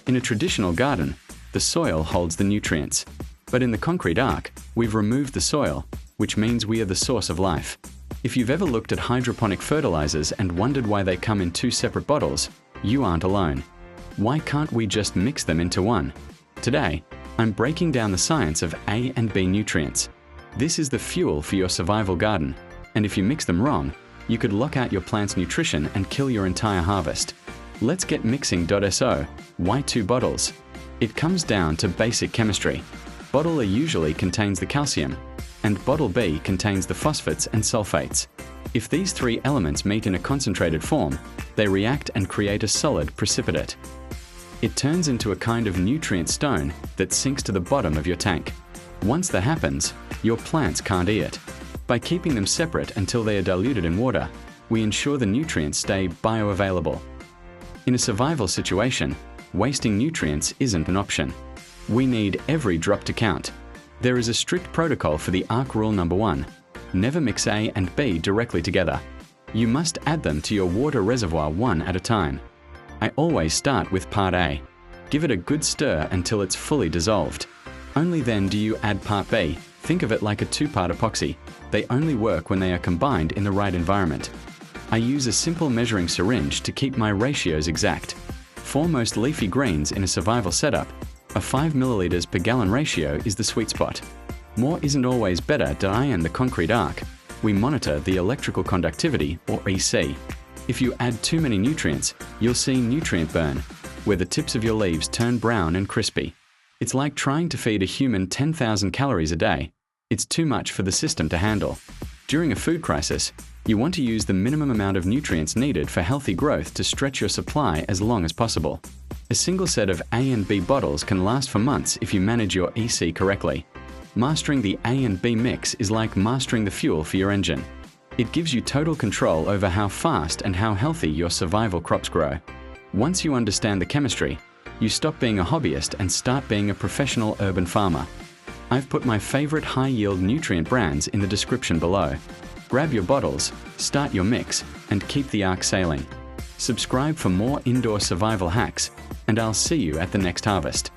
In a traditional garden, the soil holds the nutrients. But in the Concrete Ark, we've removed the soil, which means we are the source of life. If you've ever looked at hydroponic fertilizers and wondered why they come in two separate bottles, you aren't alone. Why can't we just mix them into one? Today, I'm breaking down the science of A and B nutrients. This is the fuel for your survival garden, and if you mix them wrong, you could lock out your plant's nutrition and kill your entire harvest. Let's get mixing.so. Why two bottles? It comes down to basic chemistry. Bottle A usually contains the calcium, and bottle B contains the phosphates and sulfates. If these three elements meet in a concentrated form, they react and create a solid precipitate. It turns into a kind of nutrient stone that sinks to the bottom of your tank. Once that happens, your plants can't eat it. By keeping them separate until they are diluted in water, we ensure the nutrients stay bioavailable. In a survival situation, wasting nutrients isn't an option. We need every drop to count. There is a strict protocol for the Ark rule number 1. Never mix A and B directly together. You must add them to your water reservoir one at a time. I always start with part A. Give it a good stir until it's fully dissolved. Only then do you add part B. Think of it like a two-part epoxy. They only work when they are combined in the right environment. I use a simple measuring syringe to keep my ratios exact. For most leafy greens in a survival setup, a 5 milliliters per gallon ratio is the sweet spot. More isn't always better. In the Concrete Ark, we monitor the electrical conductivity, or EC. If you add too many nutrients, you'll see nutrient burn, where the tips of your leaves turn brown and crispy. It's like trying to feed a human 10,000 calories a day. It's too much for the system to handle. During a food crisis, you want to use the minimum amount of nutrients needed for healthy growth to stretch your supply as long as possible. A single set of A and B bottles can last for months if you manage your EC correctly. Mastering the A and B mix is like mastering the fuel for your engine. It gives you total control over how fast and how healthy your survival crops grow. Once you understand the chemistry, you stop being a hobbyist and start being a professional urban farmer. I've put my favorite high-yield nutrient brands in the description below. Grab your bottles, start your mix, and keep the Ark sailing. Subscribe for more indoor survival hacks, and I'll see you at the next harvest.